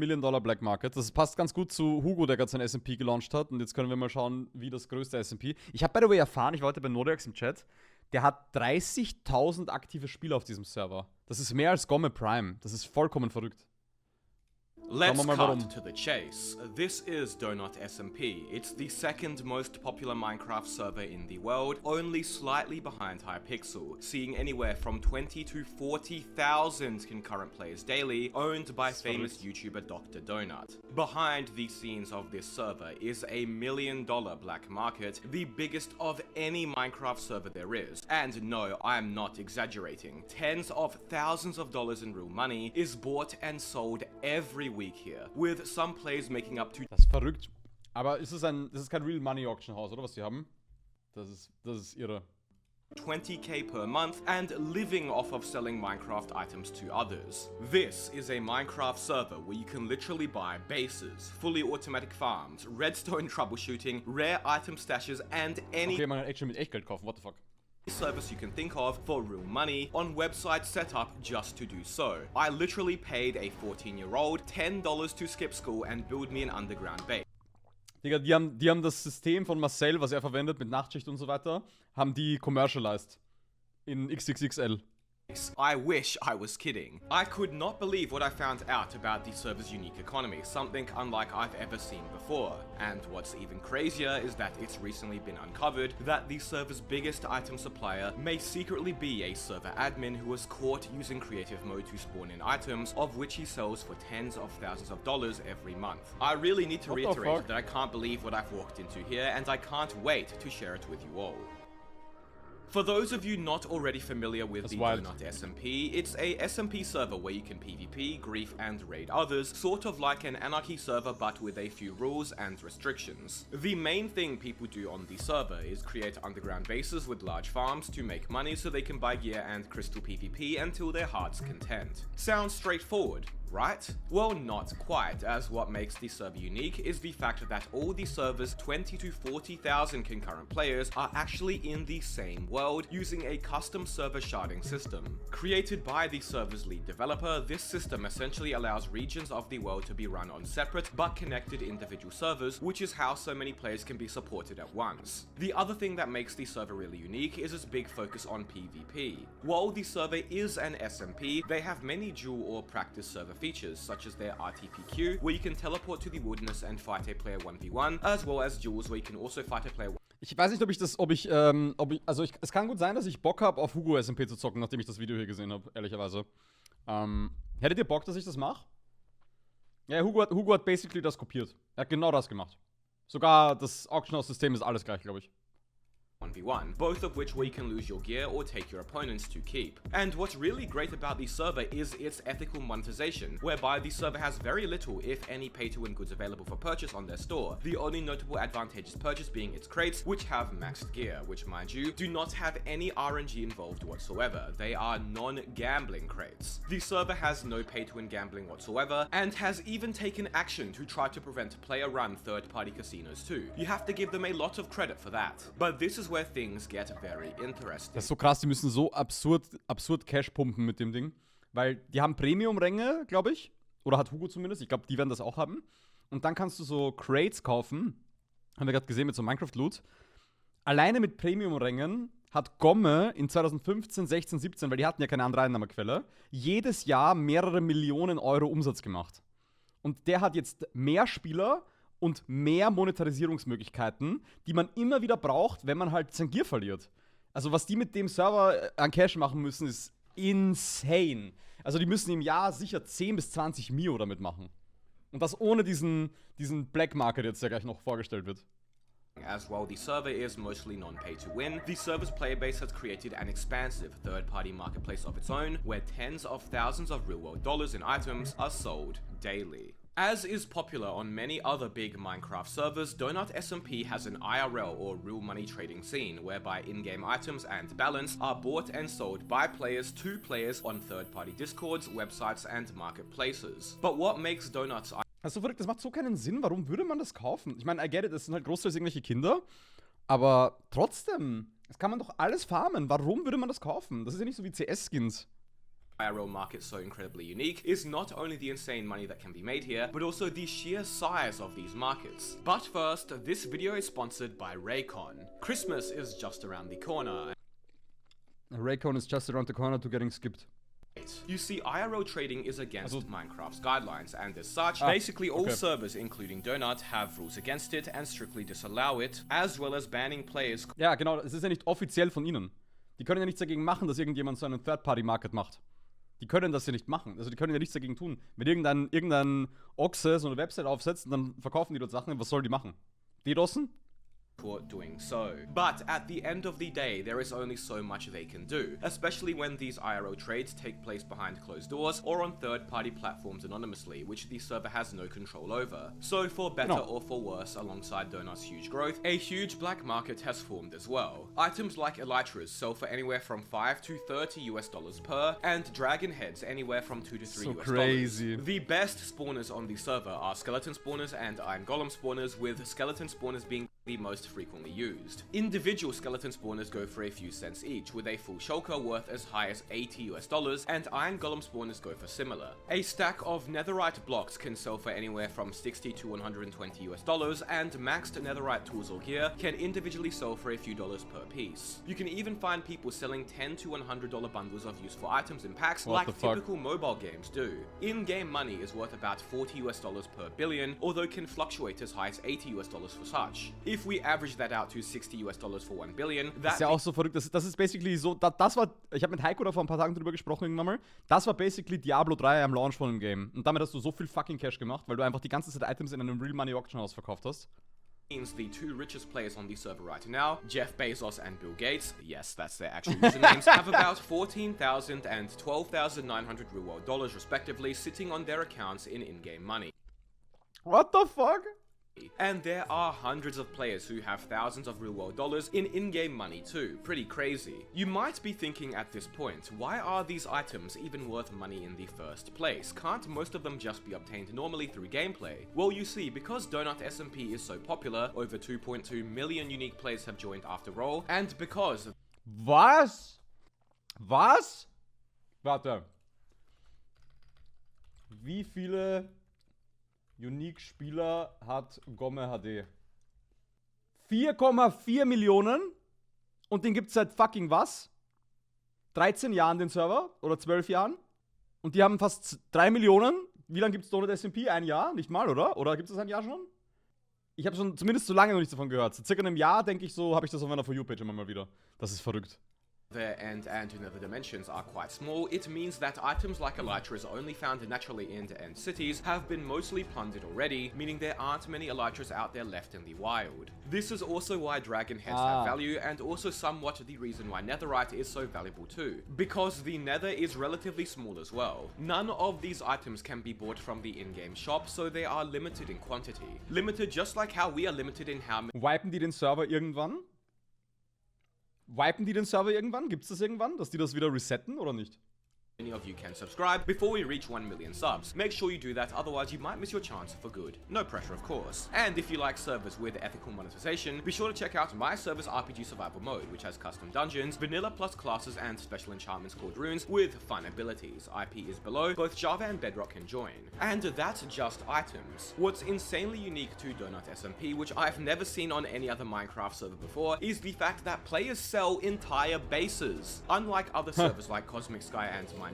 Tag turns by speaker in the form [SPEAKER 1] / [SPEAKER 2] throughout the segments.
[SPEAKER 1] Million Dollar Black Market. Das passt ganz gut zu Hugo, der gerade sein SMP gelauncht hat. Und jetzt können wir mal schauen, wie das größte SMP. Ich habe by the way erfahren, ich war heute bei Nodex im Chat, der hat 30.000 aktive Spieler auf diesem Server. Das ist mehr als Gomme Prime. Das ist vollkommen verrückt.
[SPEAKER 2] Let's cut to the chase. This is Donut SMP. It's the second most popular Minecraft server in the world, only slightly behind Hypixel, seeing anywhere from 20 to 40,000 concurrent players daily, owned by famous YouTuber Dr. Donut. Behind the scenes of this server is a $1 million black market, the biggest of any Minecraft server there is. And no, I am not exaggerating. Tens of thousands of dollars in real money is bought and sold every week here, with some players making up to...
[SPEAKER 1] Das ist verrückt. Aber das ist kein Real Money Auction House, oder was die haben? Das ist irre.
[SPEAKER 2] 20k per month and living off of selling Minecraft items to others. This is a Minecraft server where you can literally buy bases, fully automatic farms, redstone troubleshooting, rare item stashes and any...
[SPEAKER 1] Okay, man kann Action mit Echtgeld kaufen, what the fuck?
[SPEAKER 2] Service you can think of for real money on websites set up just to do so. I literally paid a 14-year-old $10 to skip school and build me an underground base.
[SPEAKER 1] Digga, die haben das System von Marcel, was er verwendet mit Nachtschicht und so weiter, haben die commercialized in XXXL.
[SPEAKER 2] I wish I was kidding. I could not believe what I found out about the server's unique economy, something unlike I've ever seen before. And what's even crazier is that it's recently been uncovered that the server's biggest item supplier may secretly be a server admin who was caught using creative mode to spawn in items, of which he sells for tens of thousands of dollars every month. I really need to reiterate that I can't believe what I've walked into here, and I can't wait to share it with you all. For those of you not already familiar with the Donut SMP, it's a SMP server where you can PvP, grief, and raid others, sort of like an anarchy server but with a few rules and restrictions. The main thing people do on the server is create underground bases with large farms to make money so they can buy gear and crystal PvP until their heart's content. Sounds straightforward, right? Well, not quite, as what makes the server unique is the fact that all the server's 20 to 40,000 concurrent players are actually in the same world using a custom server sharding system. Created by the server's lead developer, this system essentially allows regions of the world to be run on separate but connected individual servers, which is how so many players can be supported at once. The other thing that makes the server really unique is its big focus on PvP. While the server is an SMP, they have many dual or practice server features, such as their RTPQ, where you can teleport to the wilderness and fight a player 1v1, as well as duels, where you can also fight a player.
[SPEAKER 1] Ich weiß nicht, es kann gut sein, dass ich Bock habe, auf Hugo SMP zu zocken, nachdem ich das Video hier gesehen habe, ehrlicherweise. Hättet ihr Bock, dass ich das mache? Ja, Hugo hat basically das kopiert. Er hat genau das gemacht. Sogar das Auction House System ist alles gleich, glaube ich.
[SPEAKER 2] 1v1, both of which where you can lose your gear or take your opponents to keep. And what's really great about the server is its ethical monetization, whereby the server has very little, if any, pay-to-win goods available for purchase on their store. The only notable advantageous purchase being its crates, which have maxed gear, which, mind you, do not have any RNG involved whatsoever. They are non-gambling crates. The server has no pay-to-win gambling whatsoever, and has even taken action to try to prevent player-run third-party casinos too. You have to give them a lot of credit for that. But this is where things get very interesting.
[SPEAKER 1] Das ist so krass, die müssen so absurd Cash pumpen mit dem Ding. Weil die haben Premium-Ränge, glaube ich. Oder hat Hugo zumindest. Ich glaube, die werden das auch haben. Und dann kannst du so Crates kaufen. Haben wir gerade gesehen mit so Minecraft-Loot. Alleine mit Premium-Rängen hat Gomme in 2015, 16, 17, weil die hatten ja keine andere Einnahmequelle, jedes Jahr mehrere Millionen Euro Umsatz gemacht. Und der hat jetzt mehr Spieler und mehr Monetarisierungsmöglichkeiten, die man immer wieder braucht, wenn man halt sein Gear verliert. Also was die mit dem Server an Cash machen müssen, ist insane. Also die müssen im Jahr sicher 10 bis 20 Mio damit machen. Und das ohne diesen Black Market jetzt, der gleich noch vorgestellt wird.
[SPEAKER 2] As while the server is mostly non-pay-to-win, the server's player base has created an expansive third-party marketplace of its own, where tens of thousands of real-world dollars in items are sold daily. As is popular on many other big Minecraft servers, Donut SMP has an IRL or real money trading scene, whereby in-game items and balance are bought and sold by players to players on third-party Discords, websites and marketplaces. But what makes Donuts...
[SPEAKER 1] Das ist so verrückt, das macht so keinen Sinn, warum würde man das kaufen? Ich meine, I get it, das sind halt großteils irgendwelche Kinder, aber trotzdem, das kann man doch alles farmen, warum würde man das kaufen? Das ist ja nicht so wie CS-Skins.
[SPEAKER 2] IRL market so incredibly unique is not only the insane money that can be made here, but also the sheer size of these markets. But first, this video is sponsored by Raycon. Christmas is just around the corner.
[SPEAKER 1] Raycon is just around the corner to getting skipped.
[SPEAKER 2] You see, IRL trading is against Minecraft's guidelines, and as such, basically all servers, including Donut, have rules against it and strictly disallow it, as well as banning players.
[SPEAKER 1] Ja, genau, es ist ja nicht offiziell von ihnen. Die können ja nichts dagegen machen, dass irgendjemand so einen Third-Party-Market macht. Die können das ja nicht machen. Also die können ja nichts dagegen tun. Wenn irgendein Ochse so eine Website aufsetzt und dann verkaufen die dort Sachen, was soll die machen? DDoSen?
[SPEAKER 2] Doing so. But at the end of the day, there is only so much they can do, especially when these IRL trades take place behind closed doors or on third-party platforms anonymously, which the server has no control over. So for better or for worse, alongside Donut's huge growth, a huge black market has formed as well. Items like elytras sell for anywhere from $5 to $30 per, and dragon heads anywhere from $2 to $3
[SPEAKER 1] crazy.
[SPEAKER 2] The best spawners on the server are skeleton spawners and iron golem spawners, with skeleton spawners being the most frequently used. Individual skeleton spawners go for a few cents each, with a full shulker worth as high as $80, and iron golem spawners go for similar. A stack of netherite blocks can sell for anywhere from $60 to $120, and maxed netherite tools or gear can individually sell for a few dollars per piece. You can even find people selling $10 to $100 bundles of useful items in packs like typical mobile games do. In-game money is worth about $40 per billion, although can fluctuate as high as $80 for such. If we average that out to $60 for 1 billion,
[SPEAKER 1] das ist ja auch so verrückt. Das ist basically so, das war, ich habe mit Heiko da vor ein paar Tagen drüber gesprochen irgendwann mal. Das war basically Diablo 3 am Launch von dem Game. Und damit hast du so viel fucking Cash gemacht, weil du einfach die ganze Zeit Items in einem Real Money Auction House verkauft hast.
[SPEAKER 2] Means the two richest players on the server right now, Jeff Bezos and Bill Gates, yes, that's their actual usernames, have about $14,000 and $12,900 real world dollars respectively sitting on their accounts in in-game money.
[SPEAKER 1] What the fuck?
[SPEAKER 2] And there are hundreds of players who have thousands of real-world dollars in in-game money too. Pretty crazy. You might be thinking at this point, why are these items even worth money in the first place? Can't most of them just be obtained normally through gameplay? Well, you see, because Donut SMP is so popular, over 2.2 million unique players have joined after all, and because...
[SPEAKER 1] Was? Warte. Wie viele Unique-Spieler hat Gomme HD? 4,4 Millionen? Und den gibt's seit fucking was? 13 Jahren den Server? Oder 12 Jahren? Und die haben fast 3 Millionen? Wie lange gibt's Donut SMP? Ein Jahr? Nicht mal, oder? Oder gibt's das ein Jahr schon? Ich habe schon zumindest so lange noch nichts davon gehört. Seit circa einem Jahr, denke ich so, habe ich das auf meiner For You-Page immer mal wieder. Das ist verrückt.
[SPEAKER 2] Their end and nether dimensions are quite small, it means that items like elytras only found naturally in end cities have been mostly plundered already, meaning there aren't many elytras out there left in the wild. This is also why dragon heads have value, and also somewhat the reason why netherite is so valuable too, because the nether is relatively small as well. None of these items can be bought from the in-game shop, so they are limited in quantity. Limited just like how we are limited in how many...
[SPEAKER 1] Wipen die den Server irgendwann? Wipen die den Server irgendwann? Gibt's das irgendwann, dass die das wieder resetten oder nicht?
[SPEAKER 2] Many of you can subscribe before we reach 1 million subs. Make sure you do that, otherwise you might miss your chance for good. No pressure, of course. And if you like servers with ethical monetization, be sure to check out my server's RPG survival mode, which has custom dungeons, vanilla plus classes, and special enchantments called runes with fun abilities. IP is below, both Java and Bedrock can join. And that's just items. What's insanely unique to Donut SMP, which I've never seen on any other Minecraft server before, is the fact that players sell entire bases. Unlike other servers like Cosmic Sky and Minecraft,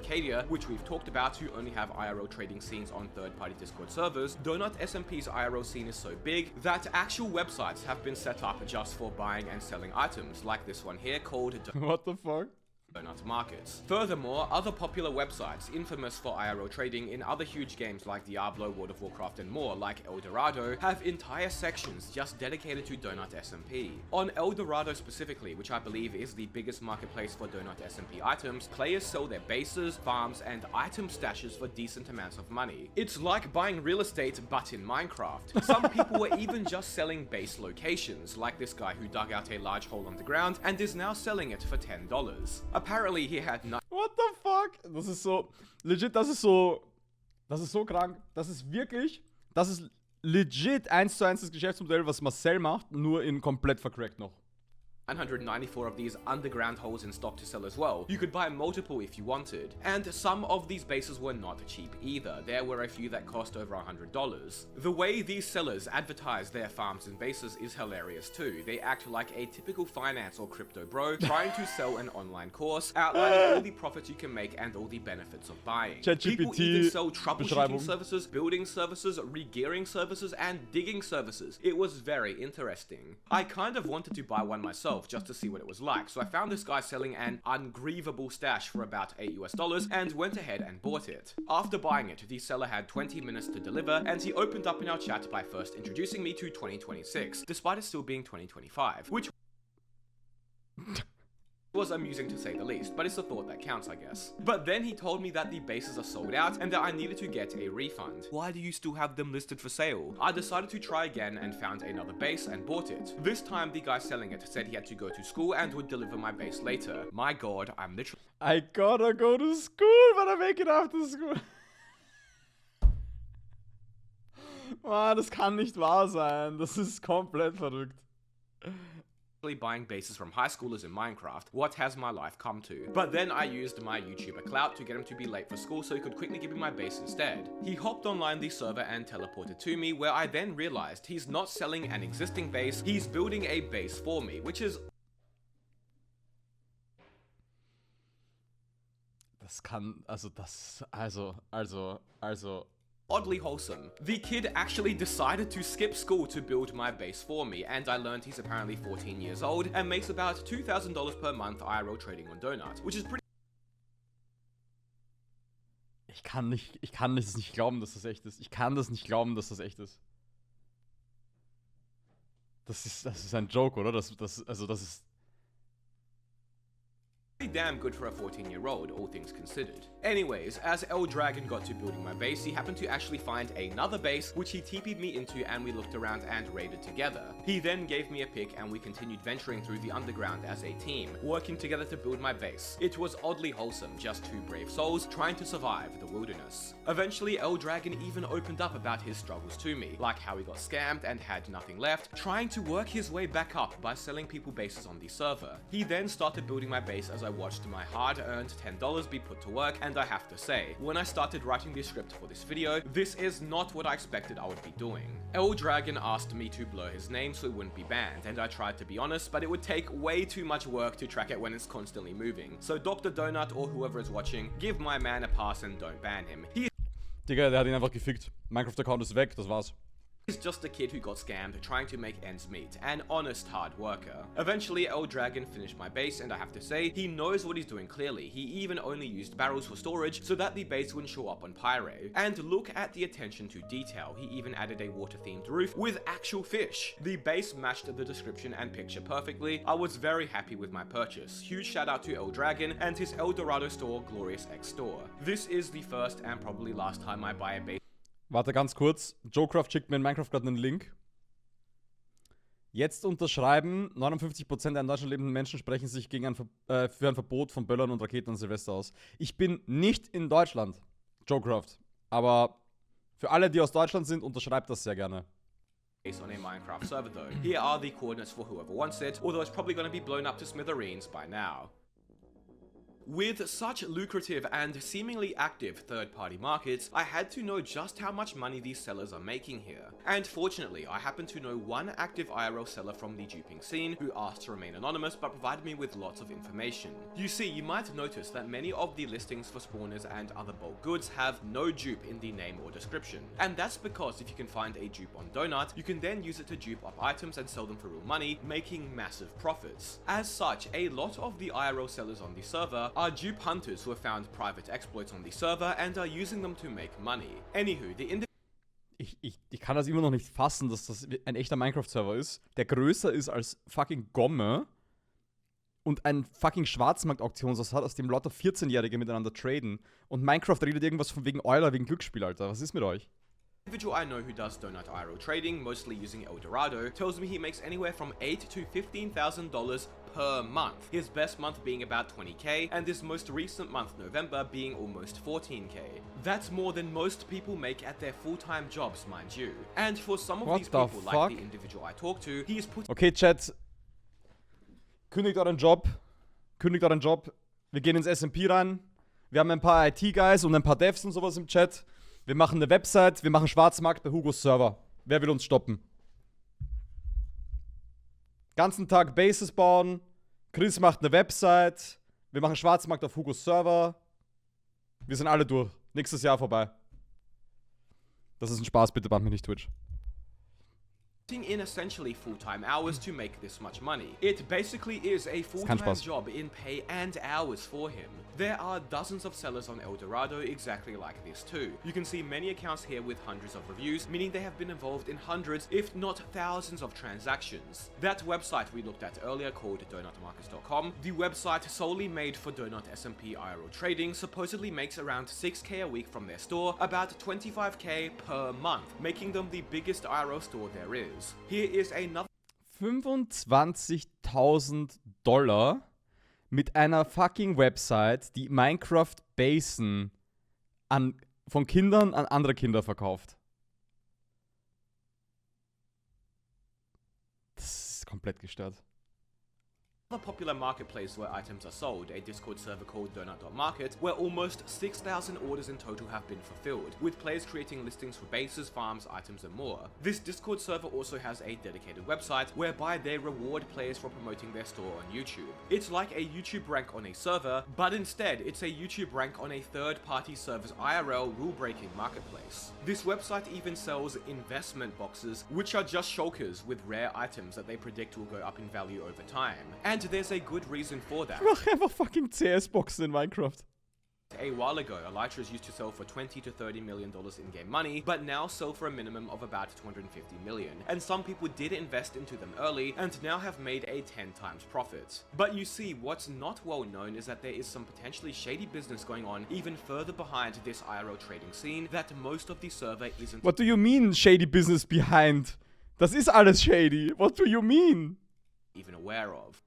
[SPEAKER 2] which we've talked about, who only have IRL trading scenes on third-party Discord servers, Donut SMP's IRL scene is so big that actual websites have been set up just for buying and selling items, like this one here called
[SPEAKER 1] What the fuck?
[SPEAKER 2] Donut markets. Furthermore, other popular websites infamous for IRL trading in other huge games like Diablo, World of Warcraft and more, like Eldorado, have entire sections just dedicated to Donut SMP. On Eldorado specifically, which I believe is the biggest marketplace for Donut SMP items, players sell their bases, farms, and item stashes for decent amounts of money. It's like buying real estate, but in Minecraft. Some people were even just selling base locations, like this guy who dug out a large hole underground and is now selling it for $10. Apparently he had no...
[SPEAKER 1] What the fuck? Das ist so... Legit, das ist so krank. Das ist legit 1:1 das Geschäftsmodell, was Marcel macht, nur in komplett vercrackt noch.
[SPEAKER 2] 194 of these underground holes in stock to sell as well. You could buy multiple if you wanted. And some of these bases were not cheap either. There were a few that cost over $100. The way these sellers advertise their farms and bases is hilarious too. They act like a typical finance or crypto bro trying to sell an online course, outlining all the profits you can make and all the benefits of buying. People even sell troubleshooting services, building services, re-gearing services, and digging services. It was very interesting. I kind of wanted to buy one myself just to see what it was like, so I found this guy selling an ungrievable stash for about $8 and went ahead and bought it. After buying it, the seller had 20 minutes to deliver, and he opened up in our chat by first introducing me to 2026, despite it still being 2025, which was amusing to say the least, but it's a thought that counts, I guess. But then he told me that the bases are sold out and that I needed to get a refund. Why do you still have them listed for sale? I decided to try again and found another base and bought it. This time the guy selling it said he had to go to school and would deliver my base later. My god, I'm literally—
[SPEAKER 1] I gotta go to school, but I make it after school. Mann, das kann nicht wahr sein. Das ist komplett verrückt.
[SPEAKER 2] buying bases from high schoolers in Minecraft. What has my life come to? But then I used my YouTuber clout to get him to be late for school so he could quickly give me my base instead. He hopped online the server and teleported to me, where I then realized he's not selling an existing base, he's building a base for me, which is—
[SPEAKER 1] Das kann,
[SPEAKER 2] oddly wholesome. The kid actually decided to skip school to build my base for me, and I learned he's apparently 14 years old and makes about $2,000 per month IRL trading on Donut, which is pretty—
[SPEAKER 1] Ich kann das nicht glauben, dass das echt ist. Ich kann das nicht glauben, dass das echt ist. Das ist ein Joke, oder? Das ist
[SPEAKER 2] damn good for a 14-year-old, all things considered. Anyways, as L Dragon got to building my base, he happened to actually find another base, which he TP'd me into, and we looked around and raided together. He then gave me a pick, and we continued venturing through the underground as a team, working together to build my base. It was oddly wholesome, just two brave souls trying to survive the wilderness. Eventually, L Dragon even opened up about his struggles to me, like how he got scammed and had nothing left, trying to work his way back up by selling people bases on the server. He then started building my base as I watched my hard-earned $10 be put to work, and I have to say, when I started writing the script for this video, this is not what I expected I would be doing. L Dragon asked me to blur his name so it wouldn't be banned, and I tried to be honest, but it would take way too much work to track it when it's constantly moving. So Dr. Donut or whoever is watching, give my man a pass and don't ban him.
[SPEAKER 1] Digga, der hat ihn einfach gefickt. Minecraft-Account ist weg, das war's.
[SPEAKER 2] He's just a kid who got scammed trying to make ends meet, an honest hard worker. Eventually, L Dragon finished my base, and I have to say, he knows what he's doing clearly. He even only used barrels for storage so that the base wouldn't show up on Pyre. And look at the attention to detail. He even added a water-themed roof with actual fish. The base matched the description and picture perfectly. I was very happy with my purchase. Huge shout out to L Dragon and his El Dorado store, Glorious X Store. This is the first and probably last time I buy a base.
[SPEAKER 1] Warte ganz kurz. Joecraft schickt mir in Minecraft gerade einen Link. Jetzt unterschreiben. 59% der in Deutschland lebenden Menschen sprechen sich für ein Verbot von Böllern und Raketen an Silvester aus. Ich bin nicht in Deutschland, Joecraft. Aber für alle, die aus Deutschland sind, unterschreibt das sehr gerne.
[SPEAKER 2] On a Minecraft server though. Here are the coordinates for whoever wants it, although it's probably going to be blown up to smithereens by now. With such lucrative and seemingly active third-party markets, I had to know just how much money these sellers are making here. And fortunately, I happen to know one active IRL seller from the duping scene who asked to remain anonymous but provided me with lots of information. You see, you might notice that many of the listings for spawners and other bulk goods have no dupe in the name or description. And that's because if you can find a dupe on Donut, you can then use it to dupe up items and sell them for real money, making massive profits. As such, a lot of the IRL sellers on the server are dupe hunters who have found private exploits on the server and are using them to make money. Anywho, the
[SPEAKER 1] Ich kann das immer noch nicht fassen, dass das ein echter Minecraft-Server ist, der größer ist als fucking Gomme und ein fucking Schwarzmarkt-Auktionshaus hat, aus dem lauter 14-Jährige miteinander traden und Minecraft redet irgendwas von wegen Euler, wegen Glücksspiel, Alter. Was ist mit euch?
[SPEAKER 2] individual I know who does Donut IRL trading, mostly using El Dorado, tells me he makes anywhere from $8,000 to $15,000 per month, his best month being about 20k, and his most recent month, November, being almost 14k. That's more than most people make at their full-time jobs, mind you. And for some of these people, like the individual I talk to, he is put—
[SPEAKER 1] Okay, Chat. kündigt euren Job. Wir gehen ins SMP rein. Wir haben ein paar IT-Guys und ein paar Devs und sowas im Chat. Wir machen eine Website, wir machen Schwarzmarkt bei Hugos Server. Wer will uns stoppen? Ganzen Tag Bases bauen. Chris macht eine Website. Wir machen Schwarzmarkt auf Hugos Server. Wir sind alle durch. Nächstes Jahr vorbei. Das ist ein Spaß, bitte bannt mich nicht Twitch.
[SPEAKER 2] In essentially full-time hours to make this much money. It basically is a full-time job in pay and hours for him. There are dozens of sellers on Eldorado exactly like this too. You can see many accounts here with hundreds of reviews, meaning they have been involved in hundreds, if not thousands of transactions. That website we looked at earlier called donutmarkets.com, the website solely made for Donut SMP IRL trading, supposedly makes around 6k a week from their store, about 25k per month, making them the biggest IRL store there is. Here is another
[SPEAKER 1] $25.000 mit einer fucking Website, die Minecraft Basen von Kindern an andere Kinder verkauft. Das ist komplett gestört.
[SPEAKER 2] Another popular marketplace where items are sold, a Discord server called donut.market, where almost 6,000 orders in total have been fulfilled, with players creating listings for bases, farms, items and more. This Discord server also has a dedicated website whereby they reward players for promoting their store on YouTube. It's like a YouTube rank on a server, but instead it's a YouTube rank on a third-party server's IRL rule-breaking marketplace. This website even sells investment boxes, which are just shulkers with rare items that they predict will go up in value over time. And there's a good reason for that.
[SPEAKER 1] Mach einfach fucking CS-Boxen in Minecraft.
[SPEAKER 2] A while ago, Elytras used to sell for $20 to $30 million in-game money, but now sell for a minimum of about $250 million. And some people did invest into them early and now have made a 10 times profit. But you see, what's not well known is that there is some potentially shady business going on even further behind this IRL trading scene that most of the server isn't.
[SPEAKER 1] What do you mean, shady business behind? Das ist alles shady. What do you mean?
[SPEAKER 2] Even aware of.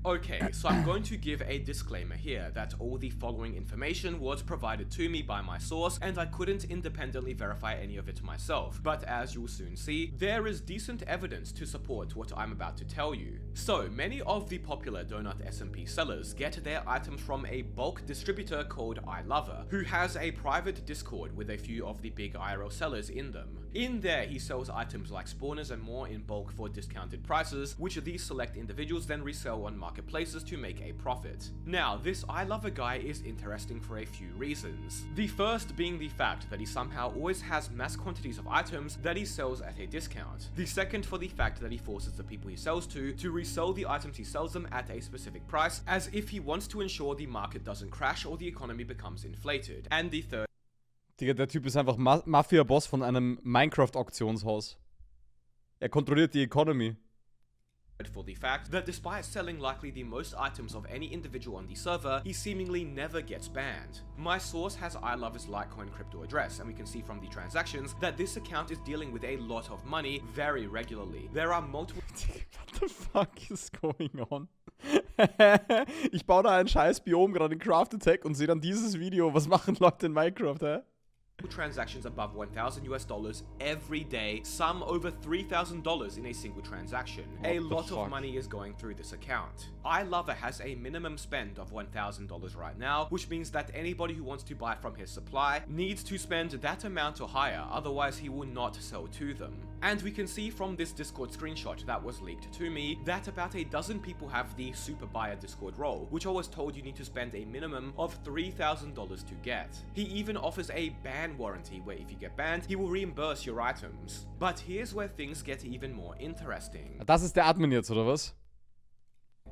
[SPEAKER 2] Okay, so I'm going to give a disclaimer here that all the following information was provided to me by my source and I couldn't independently verify any of it myself, but as you'll soon see, there is decent evidence to support what I'm about to tell you. So, many of the popular Donut SMP sellers get their items from a bulk distributor called iLover, who has a private Discord with a few of the big IRL sellers in them. In there, he sells items like spawners and more in bulk for discounted prices, which these select individuals then resell on marketplaces to make a profit. Now, this iLover guy is interesting for a few reasons. The first being the fact that he somehow always has mass quantities of items that he sells at a discount. The second for the fact that he forces the people he sells to resell the items he sells them at a specific price, as if he wants to ensure the market doesn't crash or the economy becomes inflated. And the third.
[SPEAKER 1] Digga, der Typ ist einfach Mafia-Boss von einem Minecraft-Auktionshaus. Er kontrolliert die Economy.
[SPEAKER 2] For the fact that despite selling likely the most items of any individual on the server, he seemingly never gets banned. My source has iLover's Litecoin crypto address, and we can see from the transactions that this account is dealing with a lot of money very regularly. There are multiple.
[SPEAKER 1] What the fuck is going on? Ich baue da ein scheiß Biom gerade in Craft Attack und sehe dann dieses Video. Was machen Leute in Minecraft, hä?
[SPEAKER 2] Transactions above $1,000 every day, some over $3,000 in a single transaction. A lot of money is going through this account. iLover has a minimum spend of $1,000 right now, which means that anybody who wants to buy from his supply needs to spend that amount or higher, otherwise he will not sell to them. And we can see from this Discord screenshot that was leaked to me that about a dozen people have the Super Buyer Discord role, which I was told you need to spend a minimum of $3,000 to get. He even offers a ban warranty where if you get banned, he will reimburse your items. But here's where things get even more interesting.
[SPEAKER 1] Das ist der Admin jetzt, oder was?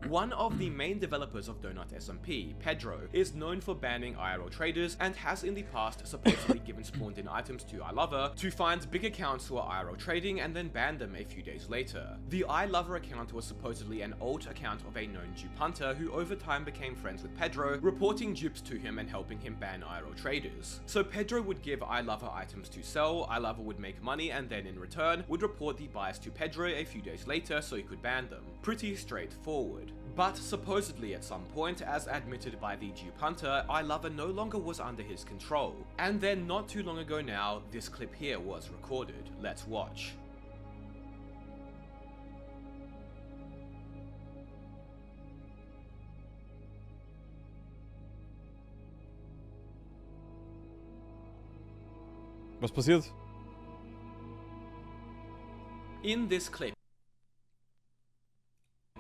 [SPEAKER 2] One of the main developers of Donut SMP, Pedro, is known for banning IRL traders and has in the past supposedly given spawned in items to iLover to find big accounts who are IRL trading and then ban them a few days later. The iLover account was supposedly an alt account of a known dupe hunter who over time became friends with Pedro, reporting dupes to him and helping him ban IRL traders. So Pedro would give iLover items to sell, iLover would make money and then in return would report the buyers to Pedro a few days later so he could ban them. Pretty straightforward. But supposedly at some point, as admitted by the dupe hunter, iLover no longer was under his control. And then not too long ago now, this clip here was recorded. Let's watch.
[SPEAKER 1] Was passiert?
[SPEAKER 2] In this clip,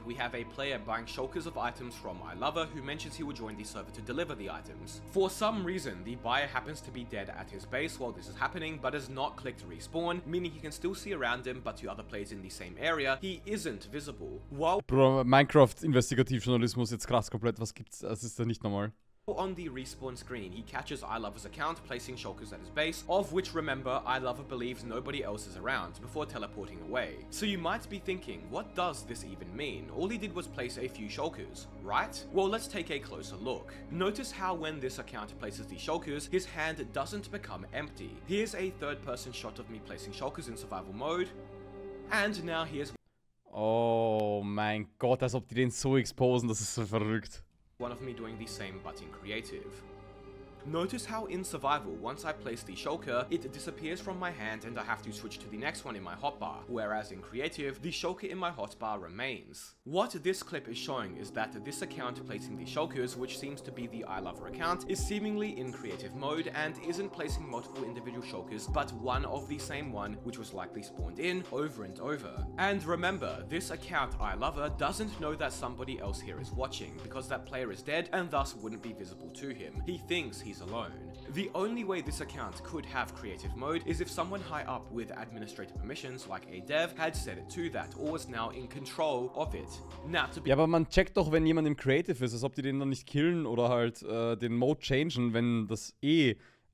[SPEAKER 2] we have a player buying shulkers of items from iLover, who mentions he will join the server to deliver the items. For some reason, the buyer happens to be dead at his base while this is happening, but has not clicked respawn, meaning he can still see around him, but to other players in the same area, he isn't visible. While
[SPEAKER 1] Bro, Minecraft-Investigativjournalismus jetzt krass komplett. Was gibt's? Das ist da nicht normal.
[SPEAKER 2] on the respawn screen, he catches iLover's account placing shulkers at his base, of which, remember, iLover believes nobody else is around, before teleporting away. So you might be thinking, what does this even mean? All he did was place a few shulkers, right? Well, let's take a closer look. Notice how when this account places the shulkers, his hand doesn't become empty. Here's a third-person shot of me placing shulkers in survival mode, and now here's
[SPEAKER 1] Oh mein Gott, als ob die den so exposen, das ist so verrückt.
[SPEAKER 2] one of me doing the same but in creative. Notice how in survival, once I place the shulker, it disappears from my hand and I have to switch to the next one in my hotbar, whereas in creative, the shulker in my hotbar remains. What this clip is showing is that this account placing the shulkers, which seems to be the iLover account, is seemingly in creative mode and isn't placing multiple individual shulkers, but one of the same one, which was likely spawned in over and over. And remember, this account iLover doesn't know that somebody else here is watching, because that player is dead and thus wouldn't be visible to him. He thinks he's alone. The only way this account could have creative mode is if someone high up with administrator permissions, like a dev, had set it to that or was now in control of it. Now, to be
[SPEAKER 1] Ja, aber man checkt doch, wenn jemand im Creative ist, als ob die den dann nicht killen oder halt den Mode changen, wenn das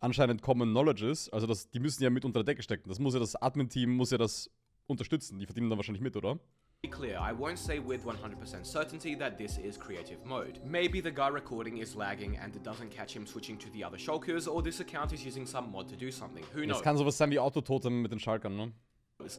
[SPEAKER 1] anscheinend Common Knowledge ist. Also die müssen ja mit unter der Decke stecken. Das muss ja das Admin-Team muss ja das unterstützen. Die verdienen dann wahrscheinlich mit, oder?
[SPEAKER 2] clear, I won't say with 100% certainty that this is creative mode. Maybe the guy recording is lagging and it doesn't catch him switching to the other shulkers, or this account is using some mod to do something. Who knows?
[SPEAKER 1] Das kann sowas sein wie Autototem mit den Schalkern, ne?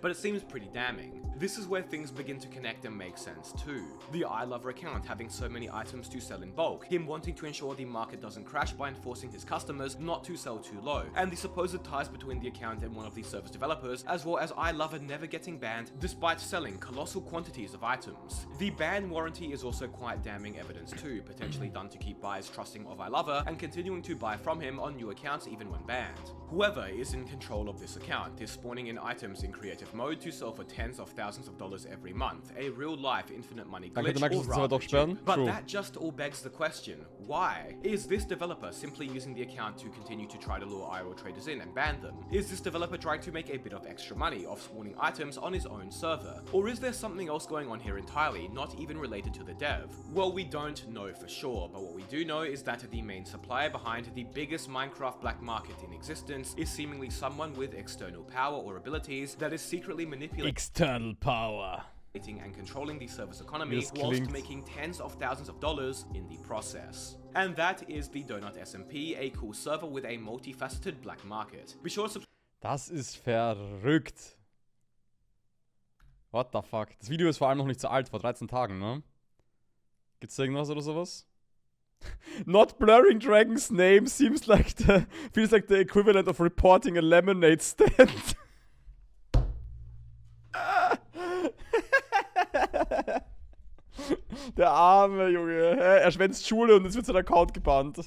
[SPEAKER 2] But it seems pretty damning. This is where things begin to connect and make sense too. The iLover account having so many items to sell in bulk, him wanting to ensure the market doesn't crash by enforcing his customers not to sell too low, and the supposed ties between the account and one of the service developers, as well as iLover never getting banned despite selling colossal quantities of items. The ban warranty is also quite damning evidence too, potentially done to keep buyers trusting of iLover and continuing to buy from him on new accounts even when banned. Whoever is in control of this account is spawning in items in creative mode to sell for tens of thousands of dollars every month, a real-life infinite money glitch or rather cheap. But that just all begs the question, why? Is this developer simply using the account to continue to try to lure IRL traders in and ban them? Is this developer trying to make a bit of extra money off spawning items on his own server? Or is there something else going on here entirely, not even related to the dev? Well, we don't know for sure, but what we do know is that the main supplier behind the biggest Minecraft black market in existence is seemingly someone with external power or abilities that is secretly manipulating
[SPEAKER 1] External power.
[SPEAKER 2] And controlling the server's economy whilst making tens of thousands of dollars in the process. And that is the Donut SMP, a cool server with a multifaceted black market. Be sure to
[SPEAKER 1] Das ist verrückt. What the fuck? Das Video ist vor allem noch nicht so alt, vor 13 Tagen, ne? Gibt's da irgendwas oder sowas? Not blurring Dragon's name feels like the equivalent of reporting a lemonade stand. Der arme Junge. Er schwänzt Schule und jetzt wird sein Account gebannt.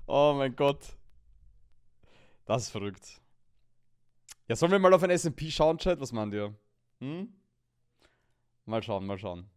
[SPEAKER 1] Oh mein Gott. Das ist verrückt. Ja, sollen wir mal auf ein SMP schauen, Chat? Was meint ihr? Hm? Mal schauen, mal schauen.